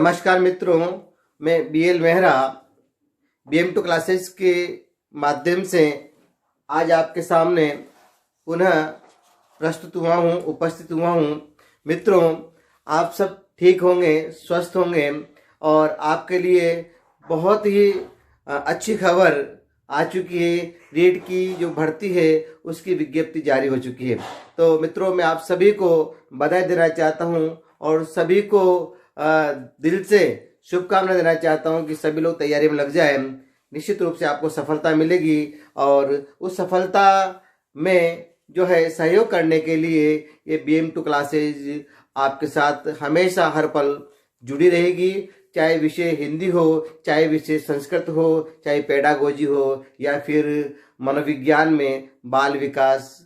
नमस्कार मित्रों, मैं बीएल मेहरा BM2 क्लासेस के माध्यम से आज आपके सामने पुनः उपस्थित हुआ हूँ। मित्रों, आप सब ठीक होंगे, स्वस्थ होंगे और आपके लिए बहुत ही अच्छी खबर आ चुकी है। रीट की जो भर्ती है उसकी विज्ञप्ति जारी हो चुकी है। तो मित्रों, मैं आप सभी को बधाई देना चाहता हूँ और सभी को दिल से शुभकामनाएं देना चाहता हूं कि सभी लोग तैयारी में लग जाएं। निश्चित रूप से आपको सफलता मिलेगी और उस सफलता में जो है सहयोग करने के लिए ये BM2 क्लासेज आपके साथ हमेशा हर पल जुड़ी रहेगी। चाहे विषय हिंदी हो, चाहे विषय संस्कृत हो, चाहे पेडागोजी हो या फिर मनोविज्ञान में बाल विकास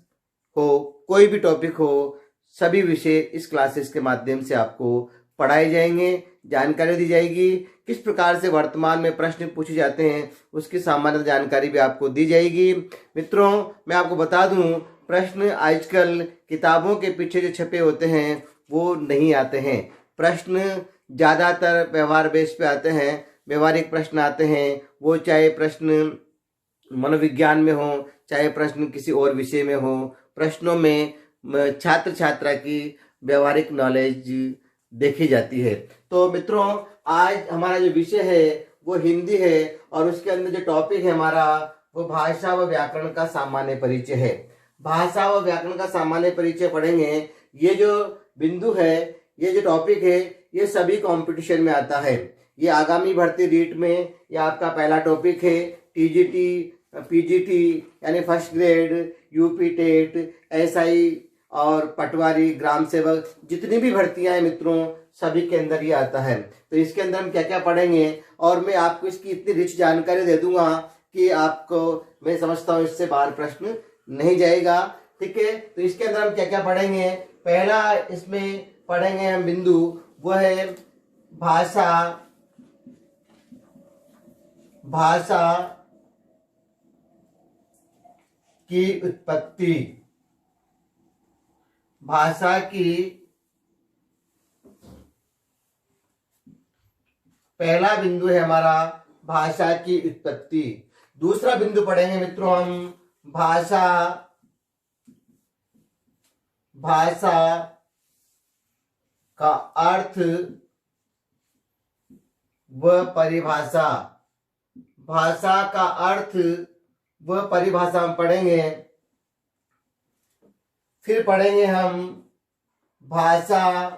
हो, कोई भी टॉपिक हो, सभी विषय इस क्लासेस के माध्यम से आपको पढ़ाए जाएंगे, जानकारी दी जाएगी। किस प्रकार से वर्तमान में प्रश्न पूछे जाते हैं उसकी सामान्य जानकारी भी आपको दी जाएगी। मित्रों, मैं आपको बता दूं, प्रश्न आजकल किताबों के पीछे जो छपे होते हैं वो नहीं आते हैं। प्रश्न ज़्यादातर व्यवहार बेस पे आते हैं, व्यवहारिक प्रश्न आते हैं। वो चाहे प्रश्न मनोविज्ञान में हो, चाहे प्रश्न किसी और विषय में हो, प्रश्नों में छात्र छात्रा की व्यवहारिक नॉलेज देखी जाती है। तो मित्रों, आज हमारा जो विषय है वो हिंदी है और उसके अंदर जो टॉपिक है हमारा वो भाषा व व्याकरण का सामान्य परिचय है। भाषा व व्याकरण का सामान्य परिचय पढ़ेंगे। ये जो बिंदु है, ये जो टॉपिक है, ये सभी कंपटीशन में आता है। ये आगामी भर्ती रीट में ये आपका पहला टॉपिक है। TGT, PGT यानी first grade, UP TET, SI और पटवारी, ग्राम सेवक, जितनी भी भर्तियां हैं मित्रों, सभी के अंदर ये आता है। तो इसके अंदर हम क्या क्या पढ़ेंगे और मैं आपको इसकी इतनी रिच जानकारी दे दूंगा कि आपको, मैं समझता हूँ, इससे बाहर प्रश्न नहीं जाएगा। ठीक है, तो इसके अंदर हम क्या क्या पढ़ेंगे। पहला इसमें पढ़ेंगे हम बिंदु, वो है भाषा की उत्पत्ति। भाषा की पहला बिंदु है हमारा भाषा की उत्पत्ति। दूसरा बिंदु पढ़ेंगे मित्रों हम भाषा का अर्थ व परिभाषा। भाषा का अर्थ व परिभाषा हम पढ़ेंगे। फिर पढ़ेंगे हम भाषा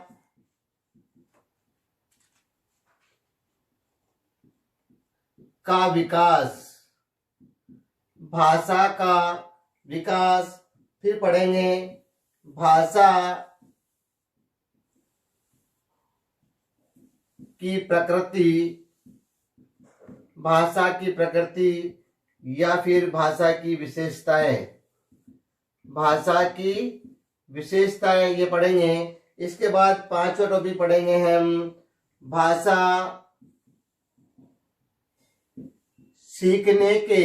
का विकास। भाषा का विकास। फिर पढ़ेंगे भाषा की प्रकृति। भाषा की प्रकृति या फिर भाषा की विशेषताएं। भाषा की विशेषताएं ये पढ़ेंगे। इसके बाद पांचवा टॉपिक पढ़ेंगे हम भाषा सीखने के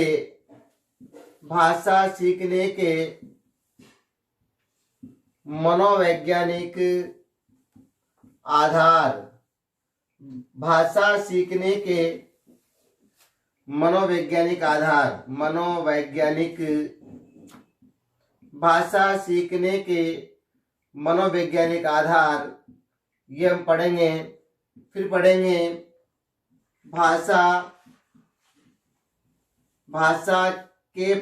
मनोवैज्ञानिक आधार। भाषा सीखने के मनोवैज्ञानिक आधार। भाषा सीखने के मनोवैज्ञानिक आधार ये हम पढ़ेंगे। फिर पढ़ेंगे भाषा के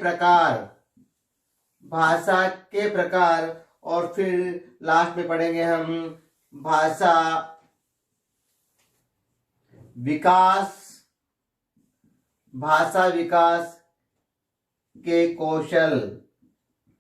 प्रकार और फिर लास्ट में पढ़ेंगे हम भाषा विकास के कौशल।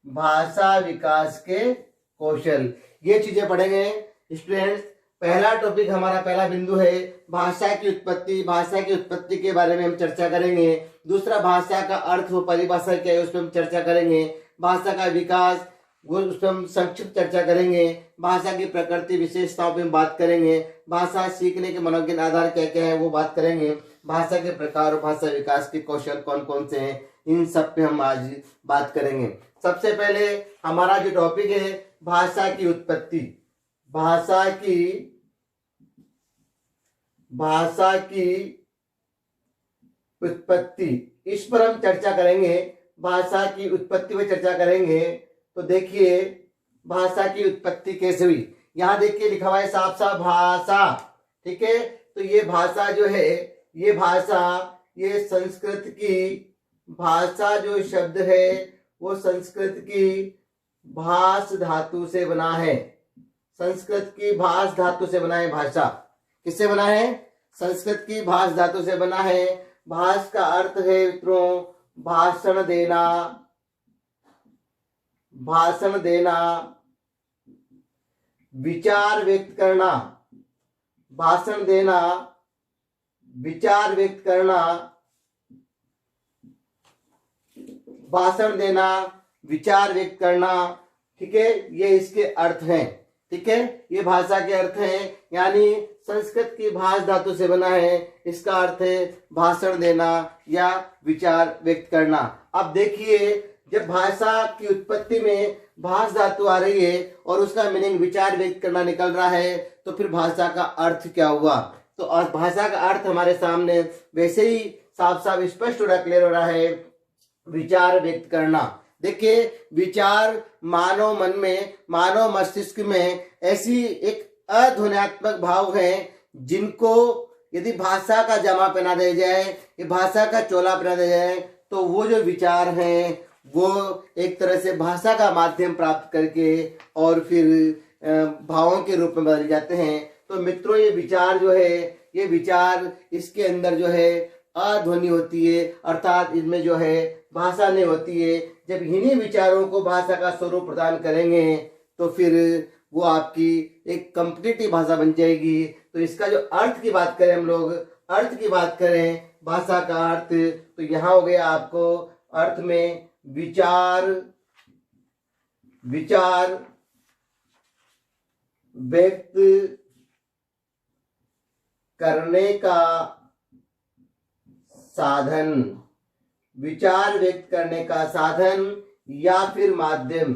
भाषा विकास के कौशल, ये चीजें पढ़ेंगे स्टूडेंट्स। पहला टॉपिक हमारा, पहला बिंदु है भाषा की उत्पत्ति। भाषा की उत्पत्ति के बारे में हम चर्चा करेंगे। दूसरा, भाषा का अर्थ व परिभाषा क्या है उस पर हम चर्चा करेंगे। भाषा का विकास, वो उस पर हम संक्षिप्त चर्चा करेंगे। भाषा की प्रकृति विशेषताओं पे हम बात करेंगे। भाषा सीखने के मनोवैज्ञानिक आधार क्या क्या है वो बात करेंगे। भाषा के प्रकार और भाषा विकास के कौशल कौन कौन से हैं, इन सब पे हम आज बात करेंगे। सबसे पहले हमारा जो टॉपिक है भाषा की उत्पत्ति। भाषा की भाषा की उत्पत्ति, इस पर हम चर्चा करेंगे। भाषा की उत्पत्ति पर चर्चा करेंगे। तो देखिए भाषा की उत्पत्ति कैसे हुई। यहाँ देखिए लिखा हुआ है साफ साफ भाषा, ठीक है। तो ये भाषा जो है, ये भाषा, ये संस्कृत की भाषा जो शब्द है वो संस्कृत की भाष धातु से बना है। संस्कृत की भाष धातु से बना है भाषा। किससे बना है? संस्कृत की भाष धातु से बना है। भाष का अर्थ है मित्रों भाषण देना, भाषण देना, विचार व्यक्त करना, भाषण देना, विचार व्यक्त करना, भाषण देना, विचार व्यक्त करना, ठीक है। ये इसके अर्थ हैं, ठीक है। ये भाषा के अर्थ हैं, यानी संस्कृत की भाष धातु से बना है। इसका अर्थ है भाषण देना या विचार व्यक्त करना। अब देखिए जब भाषा की उत्पत्ति में भाष धातु आ रही है और उसका मीनिंग विचार व्यक्त करना निकल रहा है, तो फिर भाषा का अर्थ क्या हुआ? तो भाषा का अर्थ हमारे सामने वैसे ही साफ साफ स्पष्ट हो रहा, क्लियर हो रहा है, विचार व्यक्त करना। देखिए विचार मानव मन में, मानव मस्तिष्क में ऐसी एक अध्वन्यात्मक भाव है जिनको यदि भाषा का जामा पहना दिया जाए, ये भाषा का चोला पहना दिया जाए, तो वो जो विचार हैं वो एक तरह से भाषा का माध्यम प्राप्त करके और फिर भावों के रूप में बदल जाते हैं। तो मित्रों ये विचार जो है, ये विचार इसके अंदर जो है अध्वनि होती है, अर्थात इसमें जो है भाषा नहीं होती है। जब इन्हीं विचारों को भाषा का स्वरूप प्रदान करेंगे तो फिर वो आपकी एक कंप्लीट भाषा बन जाएगी। तो इसका जो अर्थ की बात करें, हम लोग अर्थ की बात करें, भाषा का अर्थ, तो यहाँ हो गया आपको अर्थ में विचार, विचार व्यक्त करने का साधन, विचार व्यक्त करने का साधन या फिर माध्यम,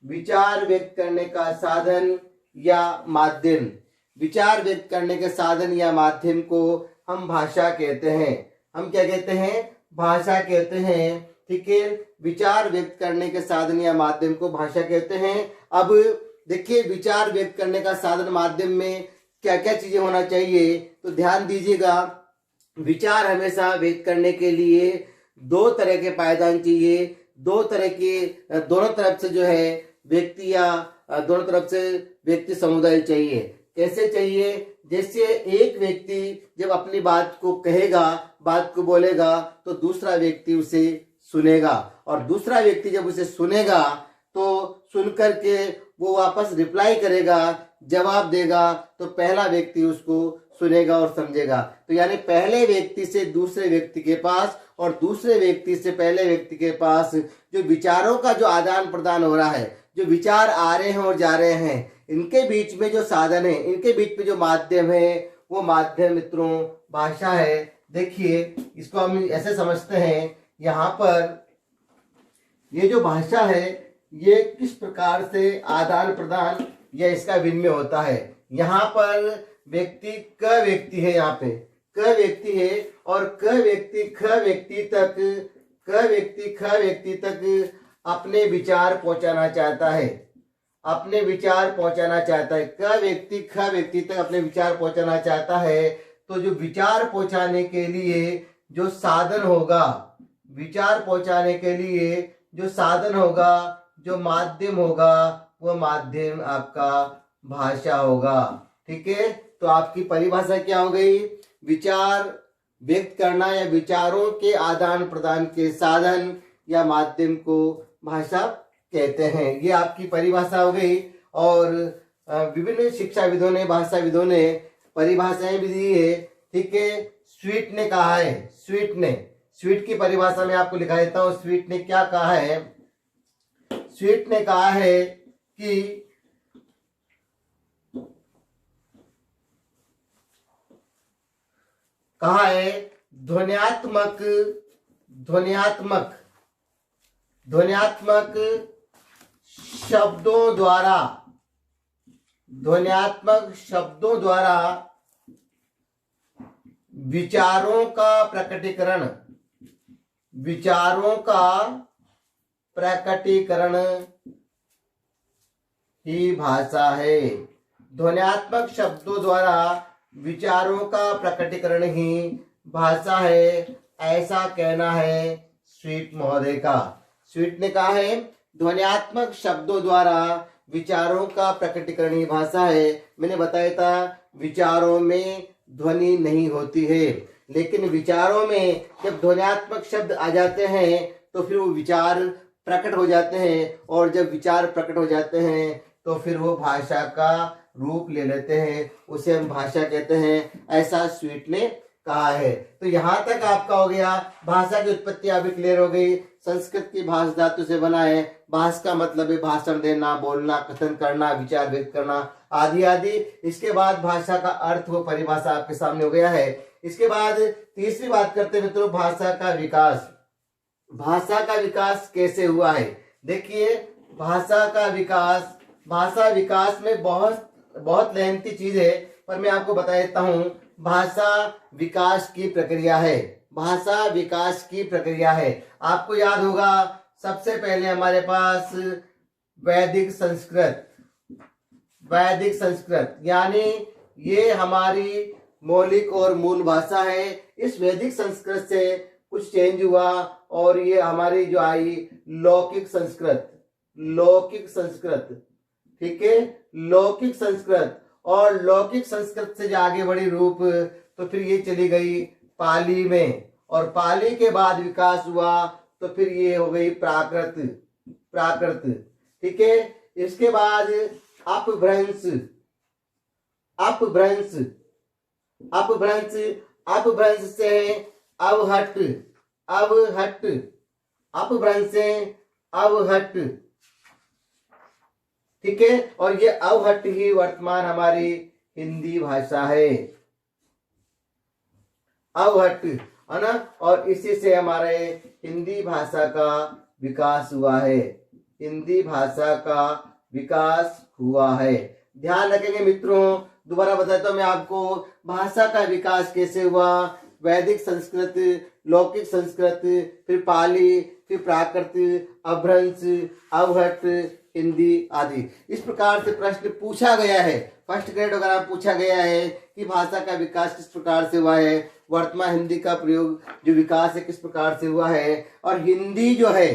विचार व्यक्त करने का साधन या माध्यम। विचार व्यक्त करने के साधन या माध्यम को हम भाषा कहते हैं। हम क्या कहते हैं? भाषा कहते हैं, ठीक है। विचार व्यक्त करने के साधन या माध्यम को भाषा कहते हैं। अब देखिए विचार व्यक्त करने का साधन माध्यम में क्या क्या चीजें होना चाहिए, तो ध्यान दीजिएगा। विचार हमेशा व्यक्त करने के लिए दो तरह के पायदान चाहिए, दो तरह के, दोनों तरफ से जो है व्यक्ति या दोनों तरफ से व्यक्ति समुदाय चाहिए। कैसे चाहिए? जैसे एक व्यक्ति जब अपनी बात को कहेगा, बात को बोलेगा, तो दूसरा व्यक्ति उसे सुनेगा, और दूसरा व्यक्ति जब उसे सुनेगा तो सुनकर के वो वापस रिप्लाई करेगा, जवाब देगा, तो पहला व्यक्ति उसको सुनेगा और समझेगा। तो यानी पहले व्यक्ति से दूसरे व्यक्ति के पास और दूसरे व्यक्ति से पहले व्यक्ति के पास जो विचारों का जो आदान प्रदान हो रहा है, जो विचार आ रहे हैं और जा रहे हैं, इनके बीच में जो साधन है, इनके बीच में जो माध्यम है, वो माध्यम मित्रों भाषा है। देखिए इसको हम ऐसे समझते हैं, यहाँ पर ये जो भाषा है ये किस प्रकार से आदान प्रदान या इसका विनिमय होता है। यहाँ पर व्यक्ति क व्यक्ति है, यहाँ पे क व्यक्ति है और क व्यक्ति ख व्यक्ति तक, क व्यक्ति ख व्यक्ति तक अपने विचार पहुंचाना चाहता है, अपने विचार पहुंचाना चाहता है। क व्यक्ति ख व्यक्ति तक अपने विचार पहुंचाना चाहता है। तो जो विचार पहुंचाने के लिए जो साधन होगा, विचार पहुंचाने के लिए जो साधन होगा, जो माध्यम होगा, वो माध्यम आपका भाषा होगा, ठीक है। तो आपकी परिभाषा क्या हो गई? विचार व्यक्त करना या विचारों के आदान प्रदान के साधन या माध्यम को भाषा कहते हैं। ये आपकी परिभाषा हो गई। और विभिन्न शिक्षाविदों ने, भाषाविदों ने परिभाषाएं भी दी है, ठीक है। स्वीट ने कहा है, स्वीट ने, स्वीट की परिभाषा में आपको लिखा देता हूं। स्वीट ने क्या कहा है? स्वीट ने कहा है कि कहा है ध्वन्यात्मक, ध्वन्यात्मक, ध्वन्यात्मक शब्दों द्वारा, ध्वन्यात्मक शब्दों द्वारा विचारों का प्रकटीकरण, विचारों का प्रकटीकरण ही भाषा है। ध्वन्यात्मक शब्दों द्वारा विचारों का प्रकटीकरण ही भाषा है, ऐसा कहना है स्वीट महोदय का। स्वीट ने कहा है ध्वन्यात्मक शब्दों द्वारा विचारों का प्रकटीकरण ही भाषा है। मैंने बताया था विचारों में ध्वनि नहीं होती है, लेकिन विचारों में जब ध्वन्यात्मक शब्द आ जाते हैं तो फिर वो विचार प्रकट हो जाते हैं, और जब विचार प्रकट हो जाते हैं तो फिर वो भाषा का रूप ले लेते हैं, उसे हम भाषा कहते हैं, ऐसा स्वीट ने कहा है। तो यहाँ तक आपका हो गया, भाषा की उत्पत्ति अभी क्लियर हो गई। संस्कृत की भाष धातु से बना है। भाष का मतलब है भाषण देना, बोलना, कथन करना, विचार व्यक्त करना आदि आदि। इसके बाद भाषा का अर्थ व परिभाषा आपके सामने हो गया है। इसके बाद तीसरी बात करते हैं मित्रों, भाषा का विकास। भाषा का विकास कैसे हुआ है? देखिए भाषा का विकास, भाषा विकास में बहुत लेंथी चीज है, पर मैं आपको बता देता हूँ। भाषा विकास की प्रक्रिया है, भाषा विकास की प्रक्रिया है। आपको याद होगा सबसे पहले हमारे पास वैदिक संस्कृत, वैदिक संस्कृत यानी ये हमारी मौलिक और मूल भाषा है। इस वैदिक संस्कृत से कुछ चेंज हुआ और ये हमारी जो आई लौकिक संस्कृत, लौकिक संस्कृत, ठीक है, लौकिक संस्कृत। और लौकिक संस्कृत से जो आगे बढ़ी रूप तो फिर ये चली गई पाली में, और पाली के बाद विकास हुआ तो फिर ये हो गई प्राकृत, प्राकृत, ठीक है। इसके बाद अपभ्रंश, अपभ्रंश, अपभ्रंश, अपभ्रंश से अवहट, अवहट, अपभ्रंश से अवहट, ठीक है। और ये अवहट ही वर्तमान हमारी हिंदी भाषा है, अवहट, है ना। और इसी से हमारे हिंदी भाषा का विकास हुआ है, हिंदी भाषा का विकास हुआ है। ध्यान रखेंगे मित्रों, दोबारा बताता हूं मैं आपको भाषा का विकास कैसे हुआ। वैदिक संस्कृत, लौकिक संस्कृत, फिर पाली, फिर प्राकृत, अपभ्रंश, अवहट, हिंदी आदि। इस प्रकार से प्रश्न पूछा गया है, फर्स्ट ग्रेड वगैरह पूछा गया है कि भाषा का विकास किस प्रकार से हुआ है, वर्तमान हिंदी का प्रयोग जो विकास है किस प्रकार से हुआ है। और हिंदी जो है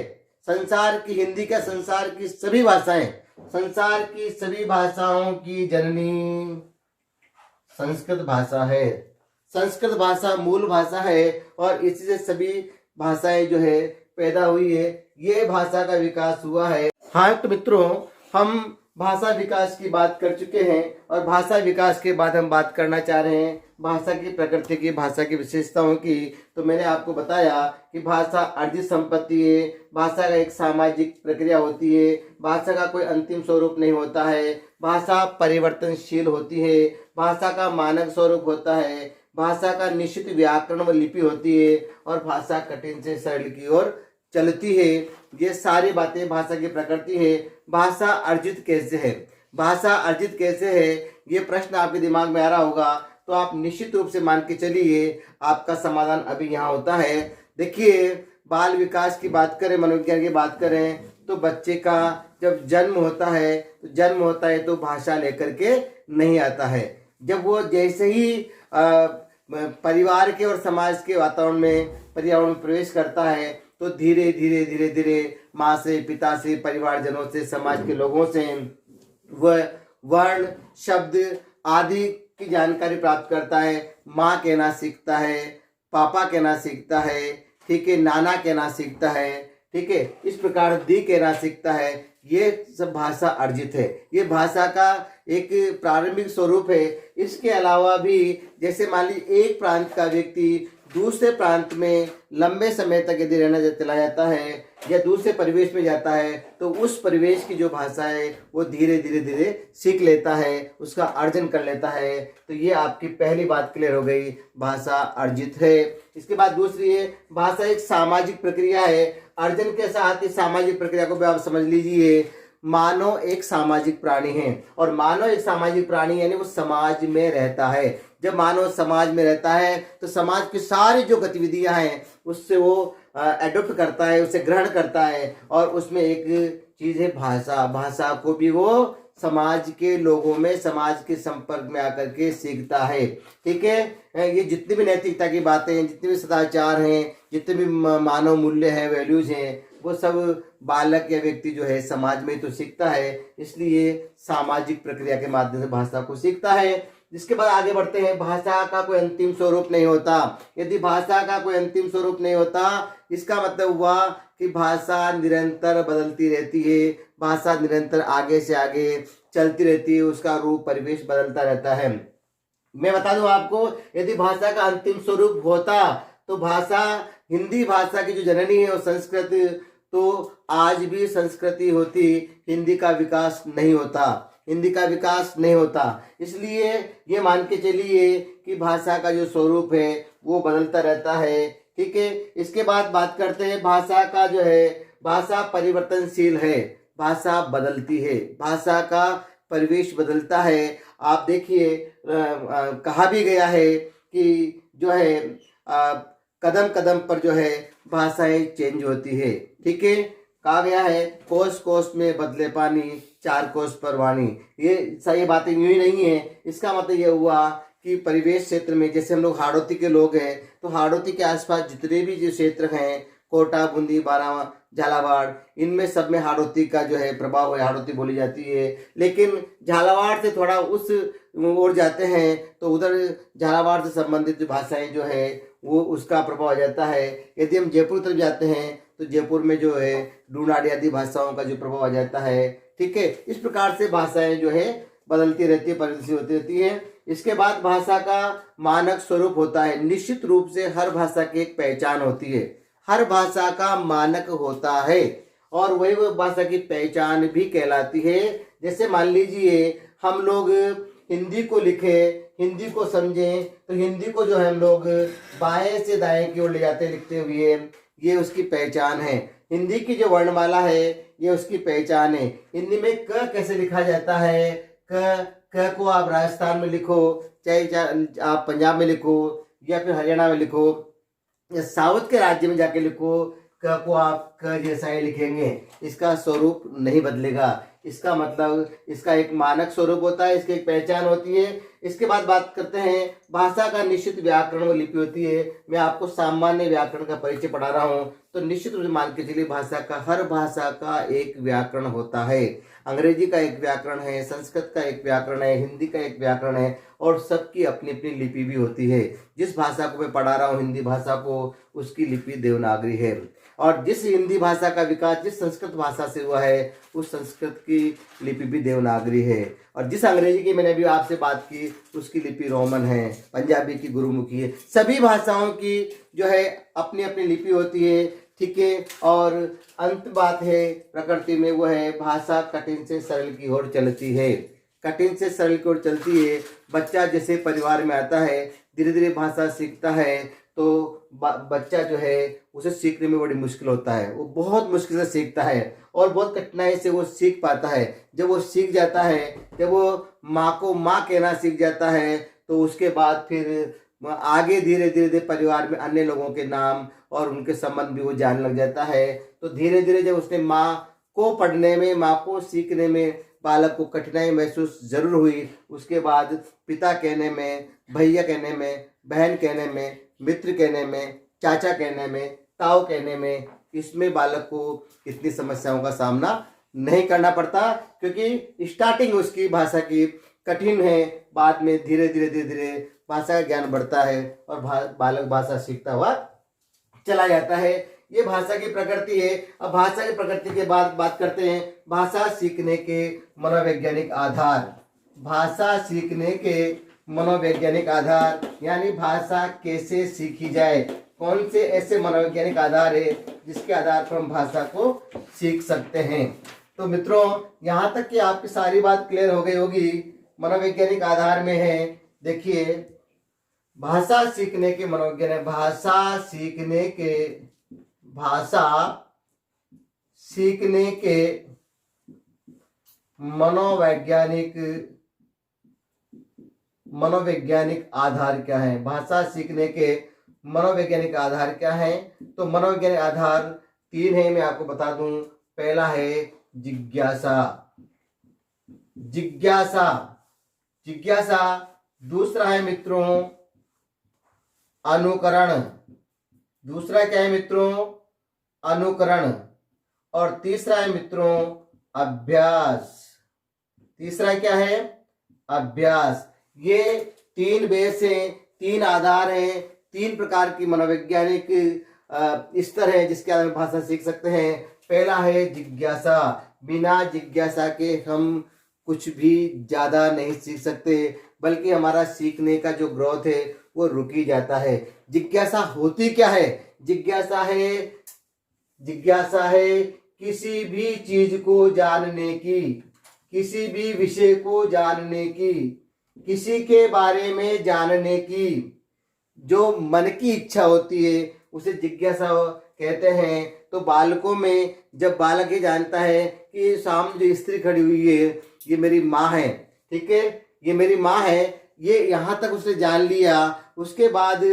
संसार की, हिंदी का संसार की सभी भाषाएं, संसार की सभी भाषाओं की जननी संस्कृत भाषा है। संस्कृत भाषा मूल भाषा है और इसी से सभी भाषाएं जो है पैदा हुई है, ये भाषा का विकास हुआ है। हाँ तो मित्रों, हम भाषा विकास की बात कर चुके हैं और भाषा विकास के बाद हम बात करना चाह रहे हैं भाषा की प्रकृति की, भाषा की विशेषताओं की। तो मैंने आपको बताया कि भाषा अर्जित संपत्ति है, भाषा का एक सामाजिक प्रक्रिया होती है, भाषा का कोई अंतिम स्वरूप नहीं होता है, भाषा परिवर्तनशील होती है, भाषा का मानक स्वरूप होता है, भाषा का निश्चित व्याकरण व लिपि होती है और भाषा कठिन से सरल की ओर चलती है। ये सारी बातें भाषा की प्रकृति है। भाषा अर्जित कैसे है, भाषा अर्जित कैसे है, ये प्रश्न आपके दिमाग में आ रहा होगा, तो आप निश्चित रूप से मान के चलिए आपका समाधान अभी यहाँ होता है। देखिए बाल विकास की बात करें, मनोविज्ञान की बात करें, तो बच्चे का जब जन्म होता है तो जन्म होता है तो भाषा लेकर के नहीं आता है। जब वो जैसे ही परिवार के और समाज के वातावरण में, पर्यावरण में प्रवेश करता है तो धीरे धीरे धीरे धीरे माँ से, पिता से, परिवारजनों से, समाज के लोगों से वह वर्ण, शब्द आदि की जानकारी प्राप्त करता है। माँ कहना सीखता है, पापा कहना सीखता है, ठीक है, नाना कहना सीखता है, ठीक है, इस प्रकार दी कहना सीखता है। ये सब भाषा अर्जित है, ये भाषा का एक प्रारंभिक स्वरूप है। इसके अलावा भी जैसे मान लीजिए एक प्रांत का व्यक्ति दूसरे प्रांत में लंबे समय तक यदि रहना चला जाता है या दूसरे परिवेश में जाता है तो उस परिवेश की जो भाषा है वो धीरे धीरे धीरे सीख लेता है, उसका अर्जन कर लेता है। तो ये आपकी पहली बात क्लियर हो गई, भाषा अर्जित है। इसके बाद दूसरी है भाषा एक सामाजिक प्रक्रिया है। अर्जन के साथ इस सामाजिक प्रक्रिया को भी आप समझ लीजिए। मानव एक सामाजिक प्राणी है और मानव एक सामाजिक प्राणी यानी वो समाज में रहता है। जब मानव समाज में रहता है तो समाज की सारी जो गतिविधियां हैं उससे वो एडॉप्ट करता है, उसे ग्रहण करता है। और उसमें एक चीज है भाषा। भाषा को भी वो समाज के लोगों में, समाज के संपर्क में आकर के सीखता है। ठीक है, ये जितनी भी नैतिकता की बातें हैं, जितने भी सदाचार हैं, जितने भी मानव मूल्य हैं, वैल्यूज हैं, वो सब बालक या व्यक्ति जो है समाज में तो सीखता है। इसलिए सामाजिक प्रक्रिया के माध्यम से भाषा को सीखता है। जिसके बाद आगे बढ़ते हैं, भाषा का कोई अंतिम स्वरूप नहीं होता। यदि भाषा का कोई अंतिम स्वरूप नहीं होता, इसका मतलब हुआ कि भाषा निरंतर बदलती रहती है, भाषा निरंतर आगे से आगे चलती रहती है, उसका रूप परिवेश बदलता रहता है। मैं बता दूं आपको, यदि भाषा का अंतिम स्वरूप होता तो भाषा, हिंदी भाषा की जो जननी है वो संस्कृत, तो आज भी संस्कृति होती, हिंदी का विकास नहीं होता, हिंदी का विकास नहीं होता। इसलिए ये मान के चलिए कि भाषा का जो स्वरूप है वो बदलता रहता है। ठीक है, इसके बाद बात करते हैं भाषा का जो है, भाषा परिवर्तनशील है, भाषा बदलती है, भाषा का परिवेश बदलता है। आप देखिए, कहा भी गया है कि जो है कदम कदम पर जो है भाषाएं चेंज होती है। ठीक है, कहा गया है कोस कोस में बदले पानी, चार कोस पर वाणी। ये सही बातें यूं ही नहीं है। इसका मतलब ये हुआ कि परिवेश क्षेत्र में, जैसे हम लोग हाड़ौती के लोग हैं, तो हाड़ौती के आसपास जितने भी जो क्षेत्र हैं, कोटा, बूंदी, बारां, झालावाड़, इनमें सब में हाड़ौती का जो है प्रभाव है, हाड़ौती बोली जाती है। लेकिन झालावाड़ से थोड़ा उस ओर जाते हैं तो उधर झालावाड़ से संबंधित जो भाषाएं जो है वो उसका प्रभाव आ जाता है। यदि हम जयपुर तरफ जाते हैं तो जयपुर में जो है लूनाड़ी आदि भाषाओं का जो प्रभाव आ जाता है। ठीक है, इस प्रकार से भाषाएं जो है बदलती रहती है, परिवर्तित होती रहती है। इसके बाद भाषा का मानक स्वरूप होता है। निश्चित रूप से हर भाषा की एक पहचान होती है, हर भाषा का मानक होता है, और वही वो भाषा की पहचान भी कहलाती है। जैसे मान लीजिए हम लोग हिंदी को लिखे, हिंदी को समझें, तो हिंदी को जो है हम लोग बाएं से दाएं की ओर ले जाते हैं लिखते हुए, ये उसकी पहचान है। हिंदी की जो वर्णमाला है ये उसकी पहचान है। हिंदी में क कैसे लिखा जाता है, क को आप राजस्थान में लिखो, चाहे आप पंजाब में लिखो या फिर हरियाणा में लिखो या साउथ के राज्य में जाके लिखो, क को आप क जैसा ही लिखेंगे, इसका स्वरूप नहीं बदलेगा। इसका मतलब इसका एक मानक स्वरूप होता है, इसकी एक पहचान होती है। इसके बाद बात करते हैं भाषा का निश्चित व्याकरण व लिपि होती है। मैं आपको सामान्य व्याकरण का परिचय पढ़ा रहा हूँ, तो निश्चित रूप से मान के चलिए भाषा का, हर भाषा का एक व्याकरण होता है। अंग्रेजी का एक व्याकरण है, संस्कृत का एक व्याकरण है, हिंदी का एक व्याकरण है, और सबकी अपनी अपनी लिपि भी होती है। जिस भाषा को मैं पढ़ा रहा हूँ, हिंदी भाषा को, उसकी लिपि देवनागरी है। और जिस हिंदी भाषा का विकास जिस संस्कृत भाषा से हुआ है, उस संस्कृत की लिपि भी देवनागरी है। और जिस अंग्रेजी की मैंने अभी आपसे बात की, उसकी लिपि रोमन है, पंजाबी की गुरुमुखी है। सभी भाषाओं की जो है अपनी अपनी लिपि होती है। ठीक है, और अंत बात है प्रकृति में, वो है भाषा कठिन से सरल की ओर चलती है, कठिन से सरल की ओर चलती है। बच्चा जैसे परिवार में आता है, धीरे धीरे भाषा सीखता है, तो बच्चा जो है उसे सीखने में बड़ी मुश्किल होता है, वो बहुत मुश्किल से सीखता है और बहुत कठिनाई से वो सीख पाता है। जब वो सीख जाता है, जब वो माँ को माँ कहना सीख जाता है, तो उसके बाद फिर आगे धीरे धीरे परिवार में अन्य लोगों के नाम और उनके संबंध भी वो जानने लग जाता है। तो धीरे धीरे जब उसने माँ को पढ़ने में, माँ को सीखने में बालक को कठिनाई महसूस जरूर हुई, उसके बाद पिता कहने में, भैया कहने में, बहन कहने में, मित्र कहने में, चाचा कहने में, ताऊ कहने में, इसमें बालक को इतनी समस्याओं का सामना नहीं करना पड़ता, क्योंकि स्टार्टिंग उसकी भाषा की कठिन है, बाद में धीरे धीरे भाषा का ज्ञान बढ़ता है और बालक भाषा सीखता हुआ चला जाता है। ये भाषा की प्रकृति है। अब भाषा की प्रकृति के बाद बात करते हैं भाषा सीखने के मनोवैज्ञानिक आधार। भाषा सीखने के मनोवैज्ञानिक आधार, यानी भाषा कैसे सीखी जाए, कौन से ऐसे मनोवैज्ञानिक आधार है जिसके आधार पर हम भाषा को सीख सकते हैं। तो मित्रों, यहाँ तक कि आपकी सारी बात क्लियर हो गई होगी। मनोवैज्ञानिक आधार में है, देखिए, भाषा सीखने के मनोवैज्ञानिक, भाषा सीखने के मनोवैज्ञानिक मनोवैज्ञानिक आधार क्या है? भाषा सीखने के मनोवैज्ञानिक आधार क्या है? तो मनोवैज्ञानिक आधार 3 है, मैं आपको बता दूं। पहला है जिज्ञासा, जिज्ञासा, जिज्ञासा। दूसरा है मित्रों अनुकरण, दूसरा क्या है मित्रों? अनुकरण। और तीसरा है मित्रों अभ्यास, तीसरा क्या है? अभ्यास। ये 3 बेस हैं, 3 आधार हैं, 3 प्रकार की मनोवैज्ञानिक स्तर है जिसके आधार पर भाषा सीख सकते हैं। पहला है जिज्ञासा, बिना जिज्ञासा के हम कुछ भी ज्यादा नहीं सीख सकते, बल्कि हमारा सीखने का जो ग्रोथ है वो रुक ही जाता है। जिज्ञासा होती क्या है? जिज्ञासा है किसी भी चीज को जानने की, किसी भी विषय को जानने की, किसी के बारे में जानने की जो मन की इच्छा होती है उसे जिज्ञासा कहते हैं। तो बालकों में जब बालक ये जानता है कि सामने जो स्त्री खड़ी हुई है ये मेरी माँ है, ठीक है, ये मेरी माँ है, ये यहाँ तक उसने जान लिया। उसके बाद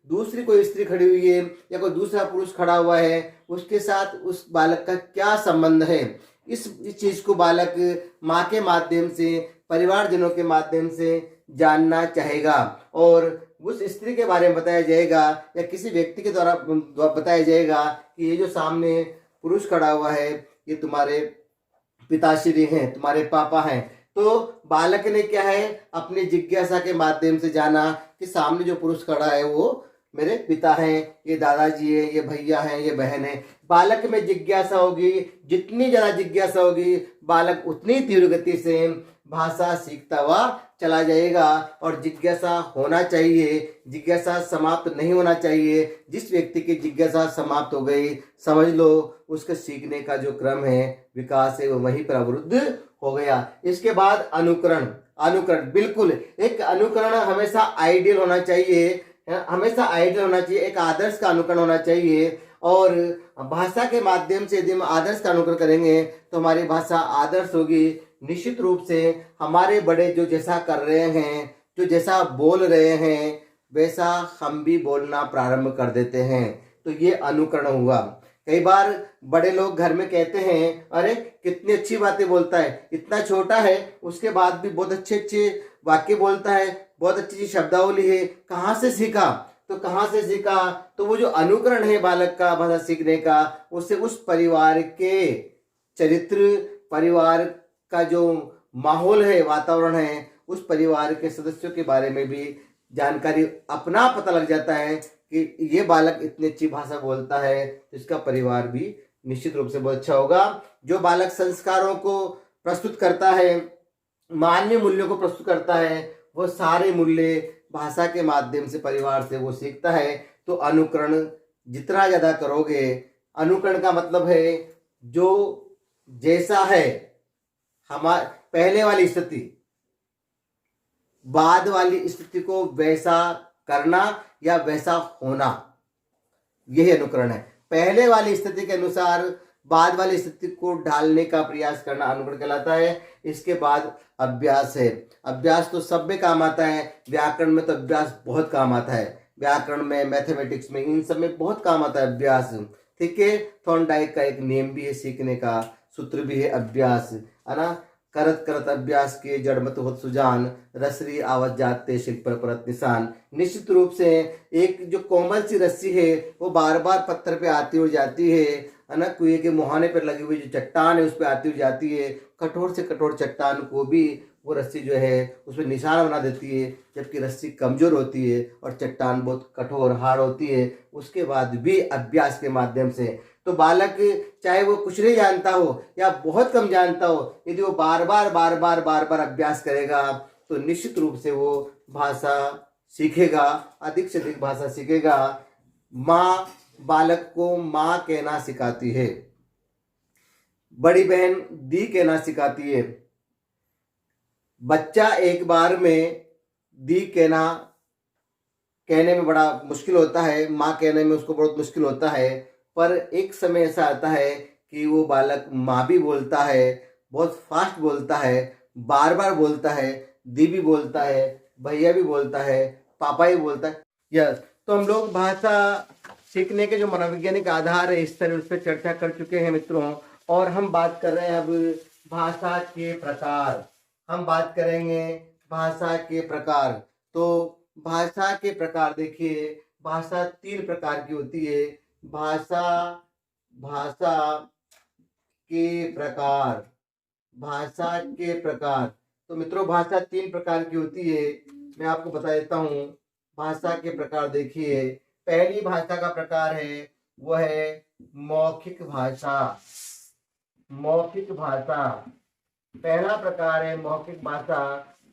दूसरी कोई स्त्री खड़ी हुई है या कोई दूसरा पुरुष खड़ा हुआ है, उसके साथ उस बालक का क्या संबंध है, इस चीज को बालक माँ के माध्यम से, परिवारजनों के माध्यम से जानना चाहेगा। और उस स्त्री के बारे में बताया जाएगा या किसी व्यक्ति के द्वारा बताया जाएगा कि ये जो सामने पुरुष खड़ा हुआ है ये तुम्हारे पिताश्री हैं, तुम्हारे पापा हैं। तो बालक ने क्या है, अपनी जिज्ञासा के माध्यम से जाना कि सामने जो पुरुष खड़ा है वो मेरे पिता हैं, ये दादाजी है, ये भैया हैं, ये बहन है। बालक में जिज्ञासा होगी, जितनी ज्यादा जिज्ञासा होगी बालक उतनी तीव्र गति से भाषा सीखता हुआ चला जाएगा। और जिज्ञासा होना चाहिए, जिज्ञासा समाप्त नहीं होना चाहिए। जिस व्यक्ति की जिज्ञासा समाप्त हो गई समझ लो उसके सीखने का जो क्रम है, विकास है, वो वहीं पर अवरुद्ध हो गया। इसके बाद अनुकरण, अनुकरण बिल्कुल एक अनुकरण हमेशा आइडियल होना चाहिए, हमेशा आइडियल होना चाहिए, एक आदर्श का अनुकरण होना चाहिए। और भाषा के माध्यम से यदि हम आदर्श का अनुकरण करेंगे तो हमारी भाषा आदर्श होगी। निश्चित रूप से हमारे बड़े जो जैसा कर रहे हैं, जो जैसा बोल रहे हैं वैसा हम भी बोलना प्रारंभ कर देते हैं, तो ये अनुकरण हुआ। कई बार बड़े लोग घर में कहते हैं अरे कितनी अच्छी बातें बोलता है, इतना छोटा है उसके बाद भी बहुत अच्छे अच्छे वाक्य बोलता है, बहुत अच्छी शब्दावली है, कहाँ से सीखा? तो कहाँ से सीखा? तो वो जो अनुकरण है बालक का भाषा सीखने का, उससे उस परिवार के चरित्र, परिवार का जो माहौल है, वातावरण है, उस परिवार के सदस्यों के बारे में भी जानकारी अपना पता लग जाता है कि ये बालक इतनी अच्छी भाषा बोलता है तो इसका परिवार भी निश्चित रूप से बहुत अच्छा होगा। जो बालक संस्कारों को प्रस्तुत करता है, मानवीय मूल्यों को प्रस्तुत करता है, वो सारे मूल्य भाषा के माध्यम से परिवार से वो सीखता है। तो अनुकरण जितना ज्यादा करोगे, अनुकरण का मतलब है जो जैसा है हमारे पहले वाली स्थिति, बाद वाली स्थिति को वैसा करना या वैसा होना, यही अनुकरण है। पहले वाली स्थिति के अनुसार बाद वाली स्थिति को ढालने का प्रयास करना अनुकरण कहलाता है। इसके बाद अभ्यास है। अभ्यास तो सब में काम आता है, व्याकरण में तो अभ्यास बहुत काम आता है, व्याकरण में, मैथमेटिक्स में, इन सब में बहुत काम आता है अभ्यास, ठीक है। थॉर्नडाइक का एक नियम भी है सीखने का, सूत्र भी है अभ्यास, है ना। करत करत अभ्यास के जड़मत होत सुजान, रसरी आवत जाते शिल्प पर परत निशान। निश्चित रूप से एक जो कोमल सी रस्सी है वो बार बार पत्थर पे आती हुई जाती है ना, कुएं के मुहाने पर लगी हुई जो चट्टान है उस पर आती हुई जाती है। कठोर से कठोर चट्टान को भी वो रस्सी जो है उसमें निशान बना देती है, जबकि रस्सी कमजोर होती है और चट्टान बहुत कठोर हार्ड होती है। उसके बाद भी अभ्यास के माध्यम से तो बालक चाहे वो कुछ नहीं जानता हो या बहुत कम जानता हो, यदि वो बार बार अभ्यास करेगा तो निश्चित रूप से वो भाषा सीखेगा, अधिक से अधिक भाषा सीखेगा। माँ बालक को माँ कहना सिखाती है, बड़ी बहन दी कहना सिखाती है। बच्चा एक बार में दी कहने में बड़ा मुश्किल होता है, माँ कहने में उसको बहुत मुश्किल होता है, पर एक समय ऐसा आता है कि वो बालक माँ भी बोलता है, बहुत फास्ट बोलता है, बार बार बोलता है, दी भी बोलता है, भैया भी बोलता है, पापा ही बोलता है। यस, तो हम लोग भाषा सीखने के जो मनोवैज्ञानिक आधार है, इस तरह उस पर चर्चा कर चुके हैं मित्रों। और हम बात कर रहे हैं अब भाषा के प्रकार। हम बात करेंगे भाषा के प्रकार। तो भाषा के प्रकार देखिए, भाषा 3 प्रकार की होती है। भाषा भाषा के प्रकार, भाषा के प्रकार। तो मित्रों, भाषा 3 प्रकार की होती है। मैं आपको बता देता हूँ भाषा के प्रकार। देखिए, पहली भाषा का प्रकार है वह है मौखिक भाषा। मौखिक भाषा पहला प्रकार है मौखिक भाषा।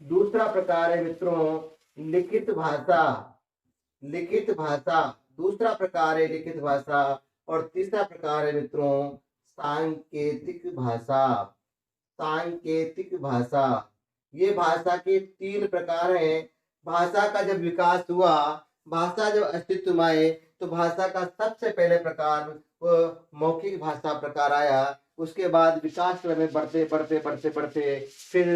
दूसरा प्रकार है मित्रों लिखित भाषा। लिखित भाषा दूसरा प्रकार है लिखित भाषा। और तीसरा प्रकार है मित्रों सांकेतिक भाषा। सांकेतिक भाषा। ये भाषा के 3 प्रकार हैं। भाषा का जब विकास हुआ, भाषा जब अस्तित्व में आए, तो भाषा का सबसे पहले प्रकार मौखिक भाषा प्रकार आया। उसके बाद विकास में बढ़ते बढ़ते बढ़ते बढ़ते फिर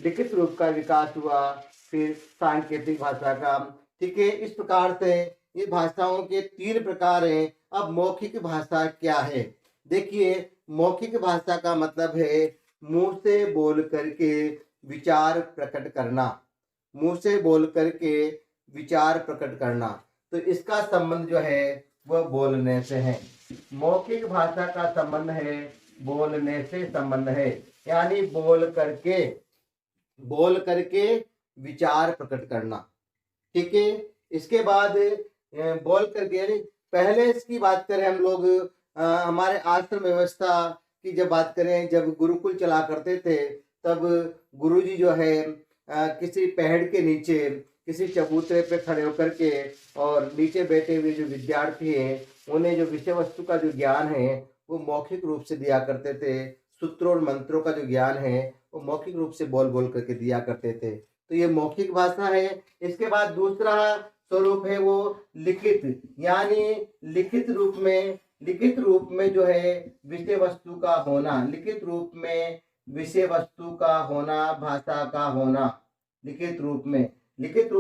लिखित रूप का विकास हुआ, फिर सांकेतिक भाषा का। ठीक है, इस प्रकार से ये भाषाओं के 3 प्रकार हैं। अब मौखिक भाषा क्या है? देखिए, मौखिक भाषा का मतलब है मुंह से बोल करके विचार प्रकट करना। मुंह से बोल करके विचार प्रकट करना। तो इसका संबंध जो है वह बोलने से है। मौखिक भाषा का संबंध है बोलने से संबंध है, यानी बोल करके विचार प्रकट करना। ठीक है, इसके बाद बोल करके, यानी पहले इसकी बात करें हम लोग हमारे आश्रम व्यवस्था की जब बात करें, जब गुरुकुल चला करते थे, तब गुरुजी जो है किसी पेड़ के नीचे किसी चबूतरे पे खड़े होकर के और नीचे बैठे हुए जो विद्यार्थी हैं, उन्हें जो विषय वस्तु का जो ज्ञान है वो मौखिक रूप से दिया करते थे। सूत्रों और मंत्रों का जो ज्ञान है वो मौखिक रूप से बोल बोल करके दिया करते थे। तो ये मौखिक भाषा है। इसके बाद दूसरा स्वरूप है वो लिखित, यानी लिखित रूप में जो है विषय वस्तु का होना। लिखित रूप में विषय वस्तु का होना, भाषा का होना। लिखित रूप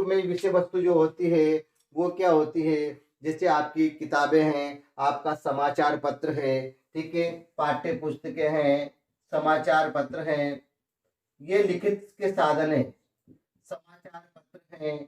में विषय वस्तु जो होती है वो क्या होती है? जैसे आपकी किताबें हैं, आपका समाचार पत्र है, ठीक है, पाठ्य पुस्तकें हैं, समाचार पत्र हैं, ये लिखित के साधन है। समाचार पत्र हैं,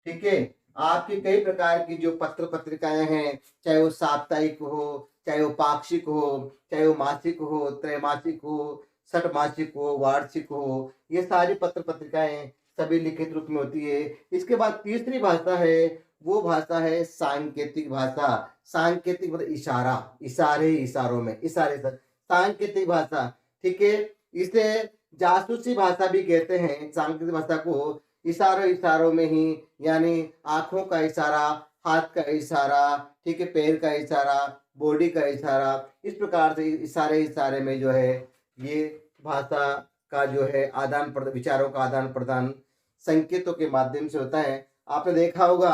ठीक है। आपकी कई प्रकार की जो पत्र पत्रिकाएं हैं, चाहे वो साप्ताहिक हो, चाहे वो पाक्षिक हो, चाहे वो मासिक हो, त्रैमासिक हो, षटमासिक हो, वार्षिक हो, ये सारी पत्र पत्रिकाएं सभी लिखित रूप में होती है। इसके बाद तीसरी भाषा है, वो भाषा है सांकेतिक भाषा। सांकेतिक मतलब इशारा, इशारों में, इशारे से सांकेतिक भाषा। ठीक है, इसे जासूसी भाषा भी कहते हैं। सांकेतिक भाषा को इशारों में ही, यानी आंखों का इशारा, हाथ का इशारा, ठीक है, पैर का इशारा, बॉडी का इशारा, इस प्रकार से इशारे में जो है ये भाषा का जो है आदान प्रदान, विचारों का आदान प्रदान संकेतों के माध्यम से होता है। आपने देखा होगा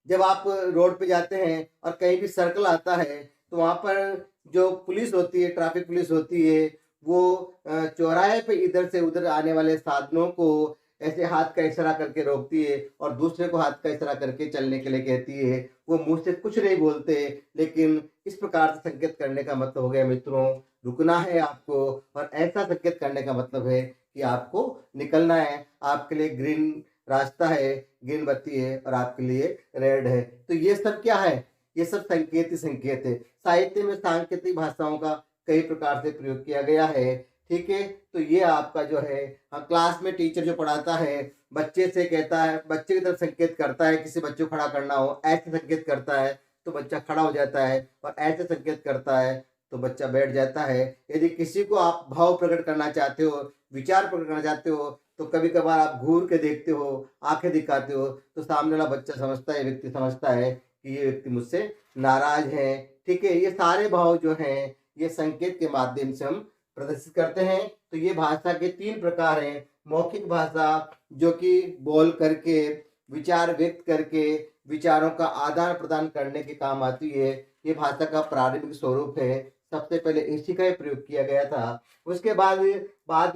जब आप रोड पे जाते हैं और कहीं भी सर्कल आता है, तो वहां पर जो पुलिस होती है, ट्रैफिक पुलिस होती है, वो चौराहे पे इधर से उधर आने वाले साधनों को ऐसे हाथ का इशारा करके रोकती है और दूसरे को हाथ का इशारा करके चलने के लिए कहती है। वो मुंह से कुछ नहीं बोलते, लेकिन इस प्रकार से संकेत करने का मतलब हो गया मित्रों रुकना है आपको। और ऐसा संकेत करने का मतलब है कि आपको निकलना है, आपके लिए ग्रीन रास्ता है, ग्रीन बत्ती है, और आपके लिए रेड है। तो ये सब क्या है? ये सब संकेत ही संकेत है। साहित्य में सांकेतिक भाषाओं का कई प्रकार से प्रयोग किया गया है। ठीक है, तो ये आपका जो है क्लास में टीचर जो पढ़ाता है, बच्चे से कहता है, बच्चे की तरफ संकेत करता है, किसी बच्चे को खड़ा करना हो, ऐसे संकेत करता है तो बच्चा खड़ा हो जाता है, और ऐसे संकेत करता है तो बच्चा बैठ जाता है। यदि किसी को आप भाव प्रकट करना चाहते हो, विचार प्रकट करना चाहते हो, तो कभी कभार आप घूर के देखते हो, आंखें दिखाते हो, तो सामने वाला बच्चा समझता है, व्यक्ति समझता है कि ये व्यक्ति मुझसे नाराज है। ठीक है, ये सारे भाव जो हैं ये संकेत के माध्यम से हम प्रदर्शित करते हैं। तो ये भाषा के 3 प्रकार हैं। मौखिक भाषा जो कि बोल करके, विचार व्यक्त करके, विचारों का आदान प्रदान करने के काम आती है। ये भाषा का प्रारंभिक स्वरूप है। सबसे पहले इसी का ही प्रयोग किया गया था। उसके बाद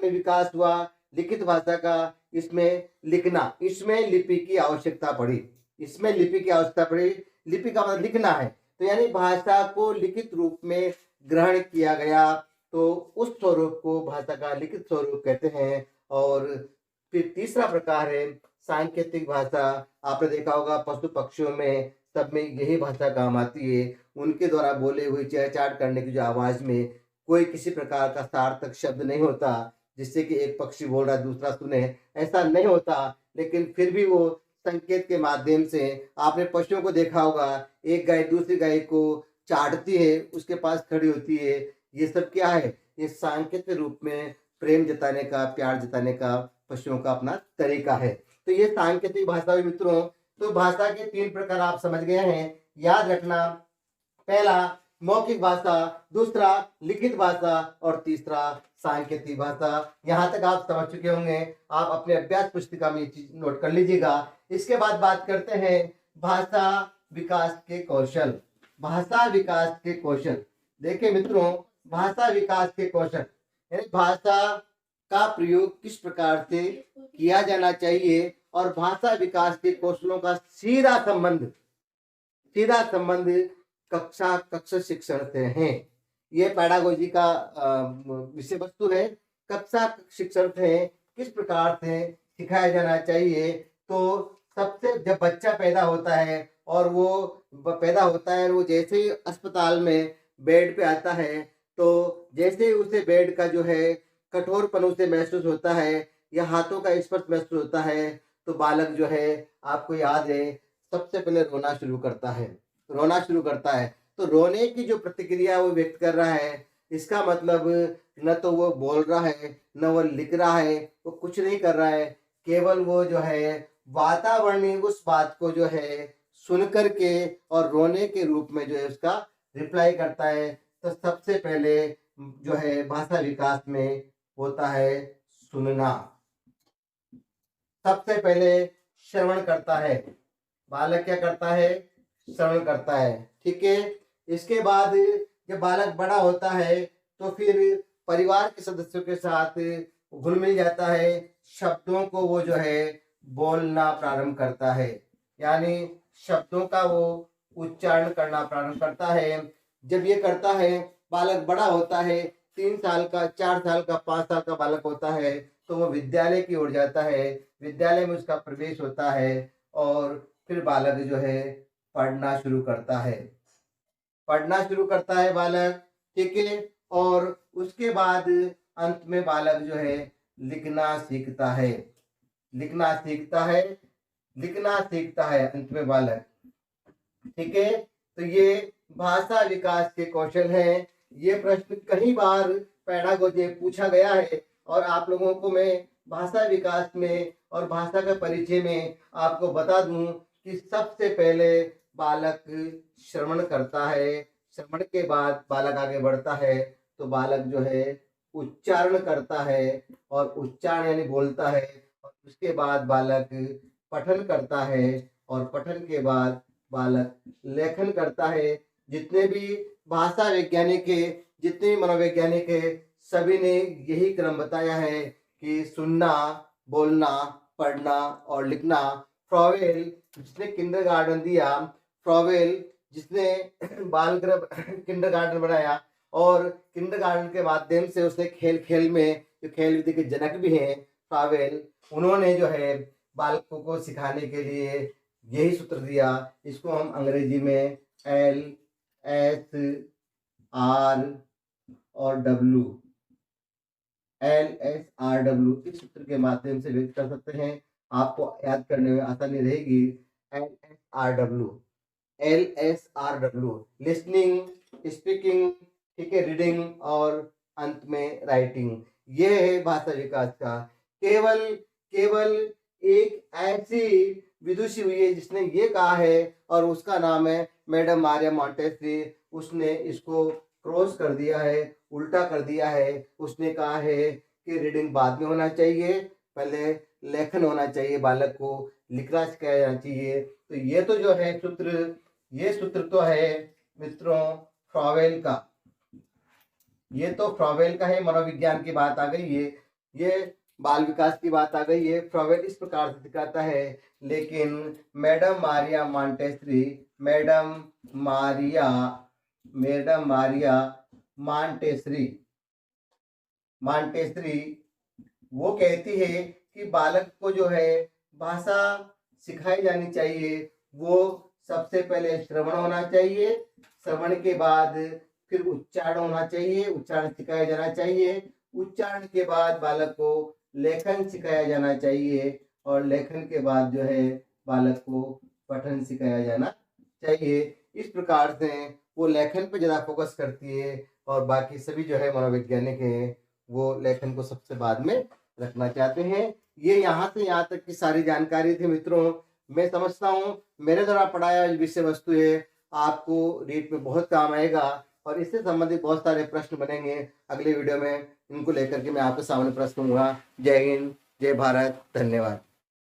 में विकास हुआ लिखित भाषा का। इसमें लिखना, इसमें लिपि की आवश्यकता पड़ी, इसमें लिपि की आवश्यकता पड़ी। लिपि का मतलब लिखना है, तो यानी भाषा को लिखित रूप में ग्रहण किया गया, तो उस स्वरूप को भाषा का लिखित स्वरूप कहते हैं। और फिर तीसरा प्रकार है सांकेतिक भाषा। आपने देखा होगा पशु पक्षियों में सब में यही भाषा काम आती है, उनके द्वारा बोले हुए चहचाट करने की जो आवाज में कोई किसी प्रकार का सार्थक शब्द नहीं होता जिससे कि एक पक्षी बोल रहा है दूसरा सुने, ऐसा नहीं होता। लेकिन फिर भी वो संकेत के माध्यम से, आपने पशुओं को देखा होगा, एक गाय दूसरी गाय को चाटती है, उसके पास खड़ी होती है, ये सब क्या है, ये सांकेत के रूप में प्रेम जताने का, प्यार जताने का पशुओं का अपना तरीका है। तो ये सांकेतिक भाषा हुई मित्रों। तो भाषा के 3 प्रकार आप समझ गए हैं, याद रखना, पहला मौखिक भाषा, दूसरा लिखित भाषा और तीसरा सांकेतिक भाषा। यहाँ तक आप समझ चुके होंगे, आप अपने अभ्यास पुस्तिका में ये चीज नोट कर लीजिएगा। इसके बाद बात करते हैं भाषा विकास के कौशल। भाषा विकास के कौशल, देखिए मित्रों, भाषा विकास के कौशल यानी भाषा का प्रयोग किस प्रकार से किया जाना चाहिए और भाषा विकास के कौशलों का सीधा संबंध कक्षा शिक्षण से है। ये पैडागोजी का विषय वस्तु है। कक्षा शिक्षण से किस प्रकार से सिखाया जाना चाहिए, तो सबसे जब बच्चा पैदा होता है और वो जैसे ही अस्पताल में बेड पे आता है, तो जैसे ही उसे बेड का जो है कठोरपन उसे महसूस होता है या हाथों का स्पर्श महसूस होता है, तो बालक जो है, आपको याद है, सबसे पहले रोना शुरू करता है। तो रोने की जो प्रतिक्रिया वो व्यक्त कर रहा है, इसका मतलब न तो वो बोल रहा है, न वो लिख रहा है, वो कुछ नहीं कर रहा है, केवल वो जो है वातावरणीय उस बात को जो है सुन करके और रोने के रूप में जो है उसका रिप्लाई करता है। तो सबसे पहले जो है भाषा विकास में होता है सुनना। सबसे पहले श्रवण करता है बालक, क्या करता है, श्रवण करता है, ठीक है। इसके बाद जब बालक बड़ा होता है तो फिर परिवार के सदस्यों के साथ घुल मिल जाता है, शब्दों को वो जो है बोलना प्रारंभ करता है, यानी शब्दों का वो उच्चारण करना प्रारंभ करता है। जब ये करता है, बालक बड़ा होता है, 3 साल का, 4 साल का, 5 साल का बालक होता है, तो वो विद्यालय की ओर जाता है, विद्यालय में उसका प्रवेश होता है और फिर बालक जो है पढ़ना शुरू करता है बालक, ठीक है। और उसके बाद अंत में बालक जो है लिखना सीखता है अंत में बालक, ठीक है। तो ये भाषा विकास के कौशल हैं। ये प्रश्न कई बार पैडागोजी पूछा गया है और आप लोगों को मैं भाषा विकास में और भाषा का परिचय में आपको बता दूं कि सबसे पहले बालक श्रवण करता है, श्रवण के बाद बालक आगे बढ़ता है, तो बालक जो है उच्चारण करता है और उच्चारण यानी बोलता है, और उसके बाद बालक पठन करता है और पठन के बाद बालक लेखन करता है। जितने भी भाषा वैज्ञानिक है, जितने भी मनोवैज्ञानिक है, सभी ने यही क्रम बताया है कि सुनना, बोलना, पढ़ना और लिखना। फ्रॉवेल जिसने किंडरगार्टन दिया, फ्रॉवेल जिसने बालगृह किंडरगार्टन बनाया और किंडरगार्टन के माध्यम से उसने खेल खेल में, जो खेल विधि के जनक भी हैं फ्रॉवेल, उन्होंने जो है बालकों को सिखाने के लिए यही सूत्र दिया। इसको हम अंग्रेजी में LSR और LSRW इस सूत्र के माध्यम से व्यक्त कर सकते हैं। आपको याद करने में आसानी रहेगी। LSRW लिसनिंग, स्पीकिंग, ठीक है, रीडिंग और अंत में राइटिंग। ये है भाषा विकास का। केवल एक ऐसी विदुषी हुई है जिसने ये कहा है और उसका नाम है मैडम मारिया मॉन्टेसरी। उसने इसको क्रॉस कर दिया है, उल्टा कर दिया है। उसने कहा है कि रीडिंग बाद में होना चाहिए, पहले लेखन होना चाहिए, बालक को लिखना सिखाया जाना चाहिए। तो ये तो जो है सूत्र, ये सूत्र तो है मित्रों फ्रॉवेल का, ये तो फ्रॉवेल का है। मनोविज्ञान की बात आ गई है। ये बाल विकास की बात आ गई है। फ्रॉवेल इस प्रकार से दिखाता है, लेकिन madam Maria Montessori, madam Maria Montessori Montessori वो कहती है कि बालक को जो है भाषा सिखाई जानी चाहिए। वो सबसे पहले श्रवण होना चाहिए, श्रवण के बाद फिर उच्चारण होना चाहिए, उच्चारण सिखाया जाना चाहिए, उच्चारण के बाद बालक को लेखन सिखाया जाना चाहिए, और लेखन के बाद जो है बालक को पठन सिखाया जाना चाहिए। इस प्रकार से वो लेखन पे ज़्यादा फोकस करती है, और बाकी सभी जो है मनोवैज्ञानिक हैं वो लेखन को सबसे बाद में रखना चाहते हैं। ये यहाँ से यहाँ तक की सारी जानकारी थी मित्रों। मैं समझता हूँ मेरे द्वारा पढ़ाया विषय वस्तु है आपको रीट में बहुत काम आएगा, और इससे संबंधित बहुत सारे प्रश्न बनेंगे। अगले वीडियो में इनको लेकर के मैं आपके सामने प्रश्न दूंगा। जय हिंद, जय भारत, धन्यवाद।